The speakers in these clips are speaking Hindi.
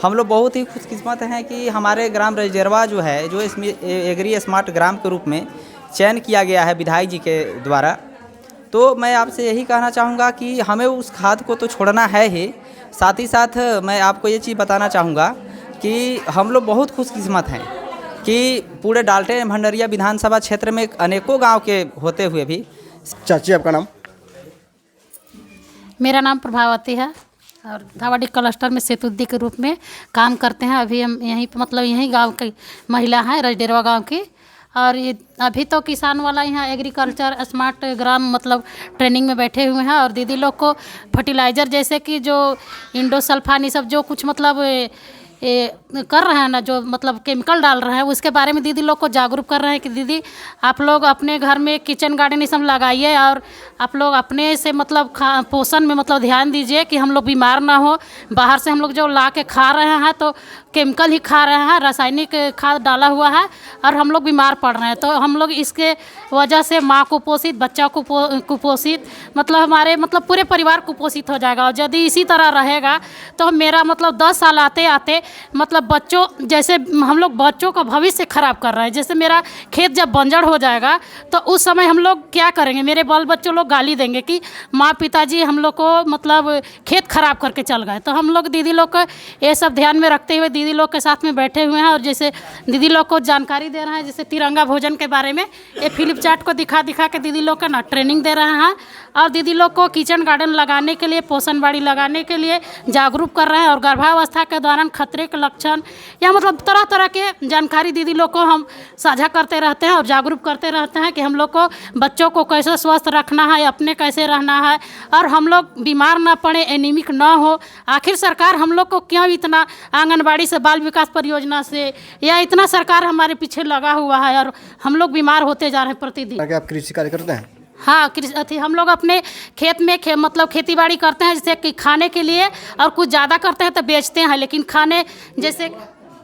हम लोग बहुत ही खुशकिस्मत हैं कि हमारे ग्राम रजदेरवा जो है, जो इसमें एग्री स्मार्ट ग्राम के रूप में चयन किया गया है विधायक जी के द्वारा। तो मैं आपसे यही कहना चाहूँगा कि हमें उस खाद को तो छोड़ना है ही, साथ ही साथ मैं आपको ये चीज़ बताना चाहूँगा कि हम लोग बहुत खुशकिस्मत हैं कि पूरे डाल्टन भंडरिया विधानसभा क्षेत्र में अनेकों गांव के होते हुए भी। चाची आपका नाम? मेरा नाम प्रभावती है और धावाडी क्लस्टर में सेतुद्दी के रूप में काम करते हैं। अभी हम यहीं पे मतलब यहीं गांव की महिला हैं, रजदेरवा गांव की। और ये अभी तो किसान वाला यहाँ एग्रीकल्चर स्मार्ट ग्राम मतलब ट्रेनिंग में बैठे हुए हैं और दीदी लोग को फर्टिलाइज़र जैसे कि जो इंडोसल्फान ये सब जो कुछ मतलब कर रहे हैं ना, जो मतलब केमिकल डाल रहे हैं, उसके बारे में दीदी लोग को जागरूक कर रहे हैं कि दीदी आप लोग अपने घर में किचन गार्डन ये सब लगाइए और आप लोग अपने से मतलब पोषण में मतलब ध्यान दीजिए कि हम लोग बीमार ना हो। बाहर से हम लोग जो ला के खा रहे हैं तो केमिकल ही खा रहे हैं, रासायनिक खाद डाला हुआ है और हम लोग बीमार पड़ रहे हैं। तो हम लोग इसके वजह से माँ कुपोषित, बच्चा कुपोषित, मतलब हमारे मतलब पूरे परिवार कुपोषित हो जाएगा। और यदि इसी तरह रहेगा तो मेरा मतलब 10 साल आते आते मतलब बच्चों जैसे हम लोग बच्चों का भविष्य खराब कर रहे हैं। जैसे मेरा खेत जब बंजर हो जाएगा तो उस समय हम लोग क्या करेंगे? मेरे बाल बच्चों लोग गाली देंगे कि माँ पिताजी हम लोग को मतलब खेत खराब करके चल गए। तो हम लोग दीदी लोग को ये सब ध्यान में रखते हुए दीदी लोग के साथ में बैठे हुए हैं और जैसे दीदी लोग को जानकारी दे रहे हैं, जैसे तिरंगा भोजन के बारे में ये फिलिप चार्ट को दिखा दिखा के दीदी लोग का ना ट्रेनिंग दे रहे हैं और दीदी लोग को किचन गार्डन लगाने के लिए, पोषण बाड़ी लगाने के लिए जागरूक कर रहे हैं। और गर्भावस्था के दौरान खतरे के लक्षण या मतलब तरह तरह के जानकारी दीदी लोग को हम साझा करते रहते हैं और जागरूक करते रहते हैं कि हम लोग को बच्चों को कैसे स्वस्थ रखना है, अपने कैसे रहना है और हम लोग बीमार ना पड़े, एनीमिक ना हो। आखिर सरकार हम लोग को क्यों इतना आंगनबाड़ी से, बाल विकास परियोजना से या इतना सरकार हमारे पीछे लगा हुआ है और हम लोग बीमार होते जा रहे हैं प्रतिदिन। क्या आप कृषि कार्य करते हैं? हाँ, हम लोग अपने खेत में मतलब खेती बाड़ी करते हैं, जैसे कि खाने के लिए, और कुछ ज़्यादा करते हैं तो बेचते हैं। लेकिन खाने जैसे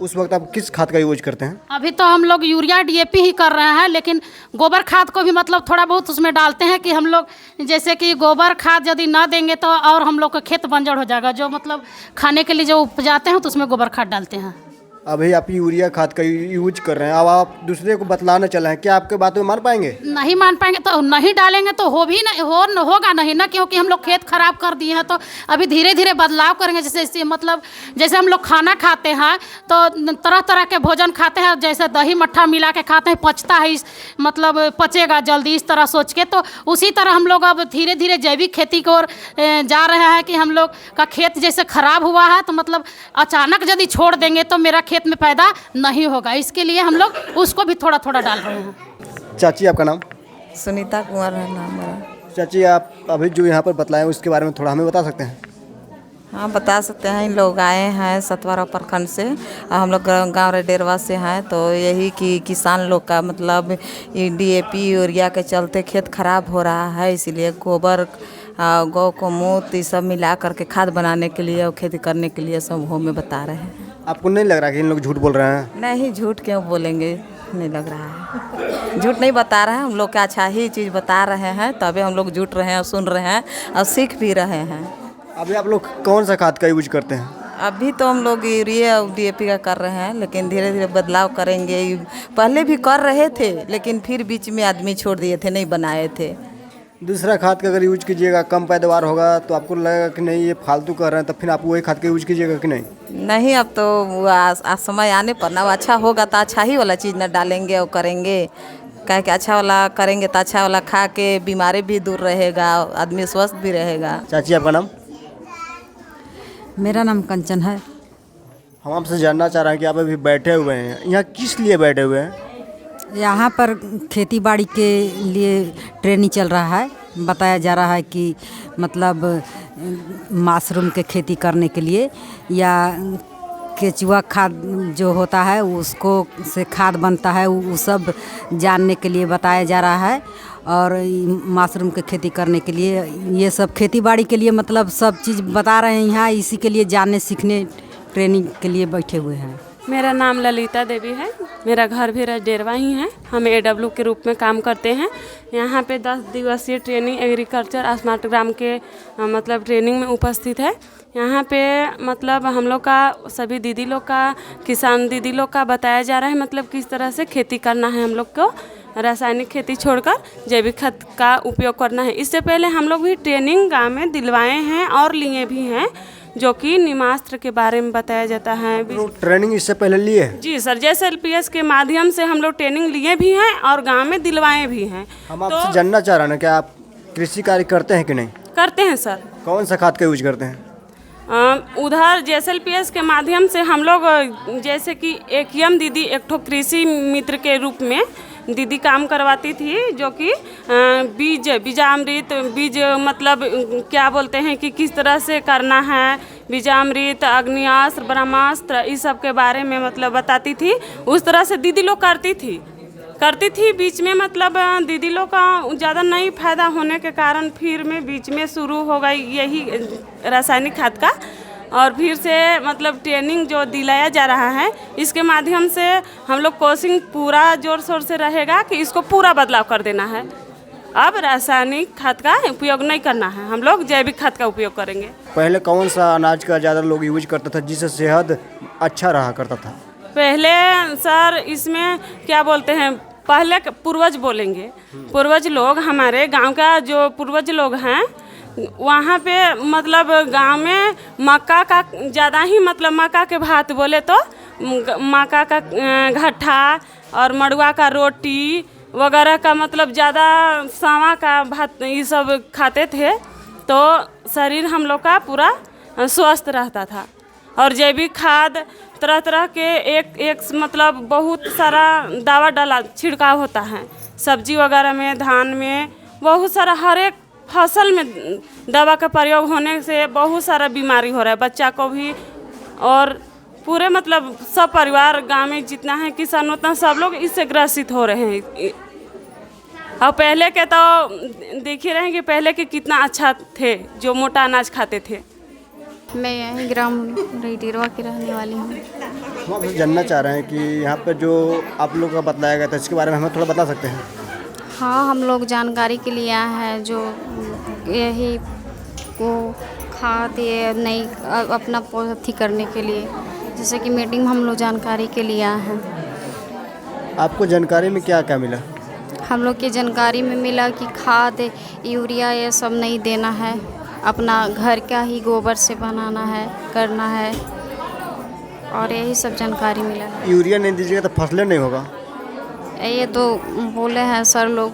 उस वक्त आप किस खाद का यूज करते हैं? अभी तो हम लोग यूरिया DAP ही कर रहे हैं, लेकिन गोबर खाद को भी मतलब थोड़ा बहुत उसमें डालते हैं कि हम लोग जैसे कि गोबर खाद यदि ना देंगे तो और हम लोग का खेत बंजर हो जाएगा। जो मतलब खाने के लिए जो उपजाते हैं तो उसमें गोबर खाद डालते हैं। अभी आप यूरिया खाद का यूज कर रहे हैं, अब आप दूसरे को बतलाना चले हैं, क्या आपके बात में मान पाएंगे? नहीं मान पाएंगे तो नहीं डालेंगे तो होगा नहीं ना, क्योंकि हम लोग खेत खराब कर दिए हैं। तो अभी धीरे धीरे बदलाव करेंगे। जैसे मतलब जैसे हम लोग खाना खाते हैं तो तरह तरह के भोजन खाते हैं, जैसे दही मट्ठा मिला के खाते हैं, पचता है, मतलब पचेगा जल्दी, इस तरह सोच के। तो उसी तरह हम लोग अब धीरे धीरे जैविक खेती की ओर जा रहे हैं कि हम लोग का खेत जैसे खराब हुआ है तो मतलब अचानक यदि छोड़ देंगे तो मेरा खेत में पैदा नहीं होगा। इसके लिए हम लोग उसको भी थोड़ा थोड़ा डाल रहे हैं। चाची आपका नाम? सुनीता कुंवर है नाम मेरा। चाची आप अभी जो यहाँ पर बतलाएं उसके बारे में थोड़ा हमें बता सकते हैं? हाँ, बता सकते हैं। इन लोग आए हैं सतवारा प्रखंड से, हम लोग गाँव रजदेरवा से हैं। तो यही कि किसान लोग का मतलब DAP यूरिया के चलते खेत खराब हो रहा है, इसीलिए गोबर गौ को मूत्र ये सब मिला करके खाद बनाने के लिए और खेती करने के लिए सब हमें बता रहे हैं। आपको नहीं लग रहा कि इन लोग झूठ बोल रहे हैं? नहीं, झूठ क्यों बोलेंगे, नहीं लग रहा है। झूठ नहीं बता रहे हैं, हम लोग का अच्छा ही चीज़ बता रहे हैं, तभी हम लोग जुट रहे हैं और सुन रहे हैं और सीख भी रहे हैं। अभी आप लोग कौन सा खाद का यूज करते हैं? अभी तो हम लोग यूरिया और DAP का कर रहे हैं, लेकिन धीरे धीरे बदलाव करेंगे। पहले भी कर रहे थे लेकिन फिर बीच में आदमी छोड़ दिए थे, नहीं बनाए थे। दूसरा खाद का अगर यूज कीजिएगा, कम पैदावार होगा तो आपको लगेगा कि नहीं ये फालतू कर रहे हैं, तो फिर आप वही खाद का यूज कीजिएगा कि नहीं? नहीं, अब तो समय आने पर ना अच्छा होगा तो अच्छा ही वाला चीज़ ना डालेंगे और करेंगे। क्या कि अच्छा वाला करेंगे तो अच्छा वाला खा के बीमारी भी दूर रहेगा, आदमी स्वस्थ भी रहेगा। चाची आपका नाम? मेरा नाम कंचन है। हम आपसे जानना चाह रहे हैं कि आप अभी बैठे हुए हैं, यहाँ किस लिए बैठे हुए हैं? यहाँ पर खेती बाड़ी के लिए ट्रेनिंग चल रहा है। बताया जा रहा है कि मतलब मशरूम के खेती करने के लिए या केचुआ खाद जो होता है उसको से खाद बनता है, वो सब जानने के लिए बताया जा रहा है। और मशरूम के खेती करने के लिए ये सब खेती बाड़ी के लिए मतलब सब चीज़ बता रहे हैं यहाँ, इसी के लिए जानने सीखने ट्रेनिंग के लिए बैठे हुए हैं। मेरा नाम ललिता देवी है, मेरा घर भी रजदेरवा ही है। हम AW के रूप में काम करते हैं। यहाँ पे 10 दिवसीय ट्रेनिंग एग्रीकल्चर स्मार्ट ग्राम के मतलब ट्रेनिंग में उपस्थित है। यहाँ पे मतलब हम लोग का सभी दीदी लोग का, किसान दीदी लोग का बताया जा रहा है मतलब किस तरह से खेती करना है। हम लोग को रासायनिक खेती छोड़कर जैविक खाद का उपयोग करना है। इससे पहले हम लोग भी ट्रेनिंग गांव में दिलवाए हैं और लिए भी हैं, जो कि निमास्त्र के बारे में बताया जाता है। लोग ट्रेनिंग इससे पहले लिए हैं? जी सर, जैसे LPS के माध्यम से हम लोग ट्रेनिंग लिए भी हैं और गांव में दिलवाए भी हैं। हम आपसे जानना चाह रहे हैं कि आप कृषि कार्य करते हैं कि नहीं? करते हैं सर। कौन सा खाद का यूज करते हैं? उधर JSLPS के माध्यम से हम लोग जैसे कि AKM दीदी एक ठो कृषि मित्र के रूप में दीदी काम करवाती थी, जो कि बीजामृत बीज मतलब क्या बोलते हैं कि किस तरह से करना है, बीजामृत, अग्नियास्त्र, ब्रह्मास्त्र, इस सब के बारे में मतलब बताती थी। उस तरह से दीदी लोग करती थी बीच में मतलब दीदी लोग का ज़्यादा नहीं फायदा होने के कारण फिर में बीच में शुरू हो गई यही रासायनिक खाद का, और फिर से मतलब ट्रेनिंग जो दिलाया जा रहा है इसके माध्यम से हम लोग कोशिश पूरा जोर शोर से रहेगा कि इसको पूरा बदलाव कर देना है। अब रासायनिक खाद का उपयोग नहीं करना है, हम लोग जैविक खाद का उपयोग करेंगे। पहले कौन सा अनाज का ज़्यादा लोग यूज करता था जिससे सेहत अच्छा रहा करता था? पहले सर इसमें क्या बोलते हैं, पहले पूर्वज बोलेंगे, पूर्वज लोग हमारे गांव का जो पूर्वज लोग हैं वहाँ पे मतलब गांव में मक्का का ज़्यादा ही मतलब मक्का के भात बोले तो मक्का का घट्टा और मड़ुआ का रोटी वगैरह का मतलब ज़्यादा सावा का भात ये सब खाते थे, तो शरीर हम लोग का पूरा स्वस्थ रहता था। और जैविक खाद तरह तरह के एक मतलब बहुत सारा दवा डाला छिड़काव होता है, सब्जी वगैरह में, धान में, बहुत सारा हर एक फसल में दवा का प्रयोग होने से बहुत सारा बीमारी हो रहा है बच्चा को भी, और पूरे मतलब सब परिवार गांव में जितना है किसान उतना सब लोग इससे ग्रसित हो रहे हैं। और पहले के तो देख ही रहे हैं कि पहले के कितना अच्छा थे जो मोटा अनाज खाते थे। मैं यहीं ग्राम रईडेरवा की रहने वाली हूँ। हम आपसे जानना चाह रहे हैं कि यहाँ पर जो आप लोग का बताया गया था इसके बारे में हमें थोड़ा बता सकते हैं? हाँ, हम लोग जानकारी के लिए आए हैं, जो यही को खाद ये नहीं अपना अथी करने के लिए, जैसे कि मीटिंग में हम लोग जानकारी के लिए आए हैं। आपको जानकारी में क्या क्या मिला? हम लोग की जानकारी में मिला कि खाद यूरिया ये सब नहीं देना है, अपना घर का ही गोबर से बनाना है, करना है, और यही सब जानकारी मिला है। यूरिया नहीं दीजिएगा तो फसलें नहीं होगा? ये तो बोले हैं सर लोग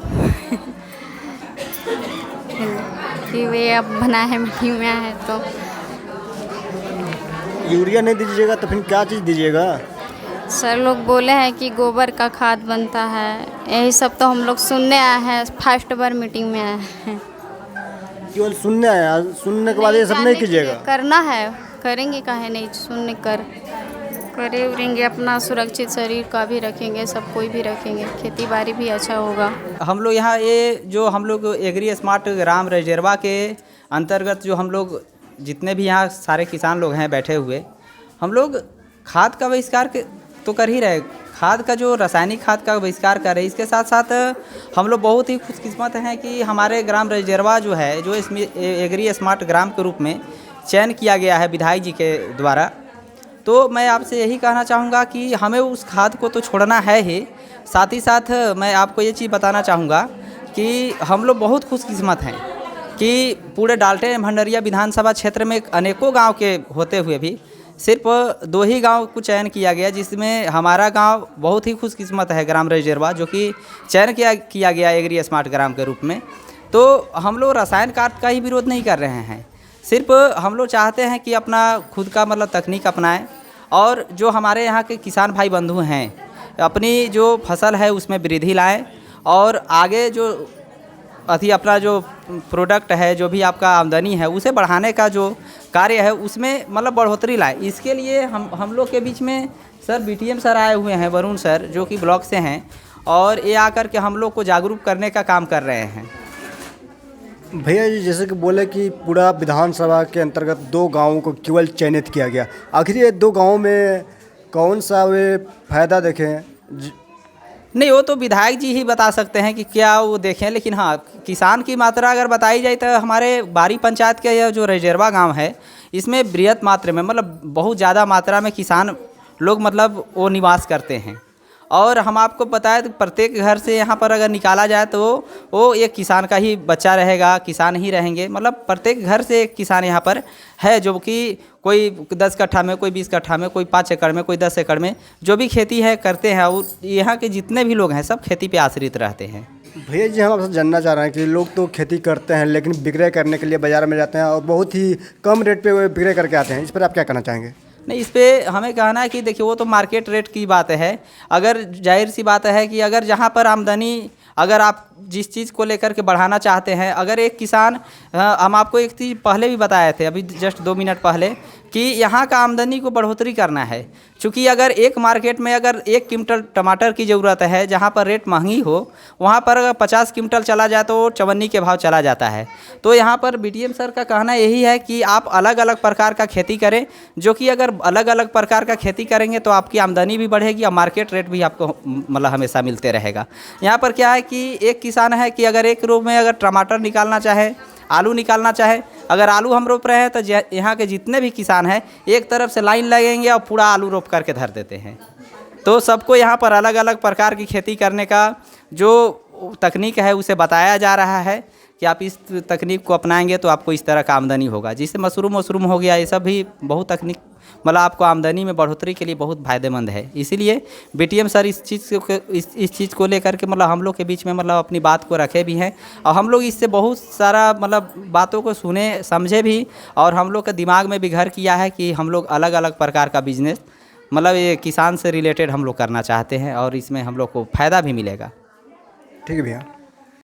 कि वे अब बना है मिट्टी में है, तो यूरिया नहीं दीजिएगा तो फिर क्या चीज़ दीजिएगा? सर लोग बोले हैं कि गोबर का खाद बनता है, यही सब तो हम लोग सुनने आए हैं, फर्स्ट बार मीटिंग में आए हैं। केवल सुनने आया, सुनने के बाद ये सब नहीं कीजिएगा? करना है, करेंगे, काहे नहीं, सुनने करेंगे, अपना सुरक्षित शरीर का भी रखेंगे, सब कोई भी रखेंगे, खेती बाड़ी भी अच्छा होगा। हम लोग यहाँ ये जो हम लोग एग्री स्मार्ट ग्राम रजडेरवा के अंतर्गत जो हम लोग जितने भी यहाँ सारे किसान लोग हैं बैठे हुए, हम लोग खाद का बहिष्कार तो कर ही रहे, खाद का जो रासायनिक खाद का बहिष्कार कर रहे हैं। इसके साथ साथ हम लोग बहुत ही खुशकिस्मत हैं कि हमारे ग्राम रजडेरवा जो है, जो इसमें एग्री स्मार्ट ग्राम के रूप में चयन किया गया है विधायक जी के द्वारा। तो मैं आपसे यही कहना चाहूँगा कि हमें उस खाद को तो छोड़ना है ही, साथ ही साथ मैं आपको ये चीज़ बताना चाहूँगा कि हम लोग बहुत खुशकिस्मत हैं कि पूरे डाल्टन भंडरिया विधानसभा क्षेत्र में अनेकों गांव के होते हुए भी सिर्फ 2 ही गांव को चयन किया गया, जिसमें हमारा गांव बहुत ही खुशकिस्मत है, ग्राम रजडेरवा, जो कि चयन किया गया एग्री स्मार्ट ग्राम के रूप में। तो हम लोग रसायन खाद का ही विरोध नहीं कर रहे हैं, सिर्फ हम लोग चाहते हैं कि अपना खुद का मतलब तकनीक अपनाएं, और जो हमारे यहाँ के किसान भाई बंधु हैं अपनी जो फसल है उसमें वृद्धि लाएं, और आगे जो अपना जो प्रोडक्ट है, जो भी आपका आमदनी है, उसे बढ़ाने का जो कार्य है उसमें मतलब बढ़ोतरी लाए। इसके लिए हम लोग के बीच में सर BTM सर आए हुए हैं, वरुण सर, जो कि ब्लॉक से हैं, और ये आकर के हम लोग को जागरूक करने का काम कर रहे हैं। भैया जी, जैसे कि बोले कि पूरा विधानसभा के अंतर्गत 2 गांवों को केवल चयनित किया गया, आखिर ये 2 गांवों में कौन सा वे फ़ायदा देखें नहीं, वो तो विधायक जी ही बता सकते हैं कि क्या वो देखें, लेकिन हाँ किसान की मात्रा अगर बताई जाए तो हमारे बारी पंचायत के यह जो रजडेरवा गांव है इसमें बृहत मात्रा में मतलब बहुत ज़्यादा मात्रा में किसान लोग मतलब वो निवास करते हैं। और हम आपको बताएं तो प्रत्येक घर से यहाँ पर अगर निकाला जाए तो वो एक किसान का ही बच्चा रहेगा, किसान ही रहेंगे। मतलब प्रत्येक घर से एक किसान यहाँ पर है, जो कि कोई 10 कट्ठा में, कोई 20 कट्ठा में, कोई 5 एकड़ में, कोई 10 एकड़ में जो भी खेती है करते हैं। और यहाँ के जितने भी लोग हैं सब खेती पे आश्रित रहते हैं। भैया जी, हम आपसे जानना चाह रहे हैं कि लोग तो खेती करते हैं लेकिन विक्रय करने के लिए बाज़ार में जाते हैं और बहुत ही कम रेट पे वो विक्रय करके आते हैं, इस पर आप क्या कहना चाहेंगे? नहीं, इस पे हमें कहना है कि देखिए वो तो मार्केट रेट की बात है। अगर जाहिर सी बात है कि अगर जहाँ पर आमदनी, अगर आप जिस चीज़ को लेकर के बढ़ाना चाहते हैं, अगर एक किसान, हम आपको एक चीज़ पहले भी बताए थे अभी जस्ट 2 मिनट पहले कि यहाँ का आमदनी को बढ़ोतरी करना है। चूँकि अगर एक मार्केट में अगर 1 क्विंटल टमाटर की ज़रूरत है जहाँ पर रेट महंगी हो, वहाँ पर अगर 50 क्विंटल चला जाए तो चवन्नी के भाव चला जाता है। तो यहाँ पर बीडीएम सर का कहना यही है कि आप अलग अलग प्रकार का खेती करें, जो कि अगर अलग अलग प्रकार का खेती करेंगे तो आपकी आमदनी भी बढ़ेगी और मार्केट रेट भी आपको मतलब हमेशा मिलते रहेगा। यहाँ पर क्या है कि एक किसान है कि अगर एक रूप में अगर टमाटर निकालना चाहे, आलू निकालना चाहे, अगर आलू हम रोप रहे हैं तो यहाँ के जितने भी किसान हैं एक तरफ से लाइन लगेंगे और पूरा आलू रोप करके धर देते हैं। तो सबको यहाँ पर अलग अलग प्रकार की खेती करने का जो तकनीक है उसे बताया जा रहा है कि आप इस तकनीक को अपनाएंगे तो आपको इस तरह का आमदनी होगा। जिससे मशरूम हो गया, ये सब भी बहुत तकनीक मतलब आपको आमदनी में बढ़ोतरी के लिए बहुत फ़ायदेमंद है। इसीलिए बीटीएम सर इस चीज़ को लेकर के मतलब हम लोग के बीच में मतलब अपनी बात को रखे भी हैं और हम लोग इससे बहुत सारा मतलब बातों को सुने समझे भी, और हम लोग के दिमाग में भी घर किया है कि हम लोग अलग अलग प्रकार का बिजनेस मतलब ये किसान से रिलेटेड हम लोग करना चाहते हैं और इसमें हम लोग को फ़ायदा भी मिलेगा। ठीक है भैया।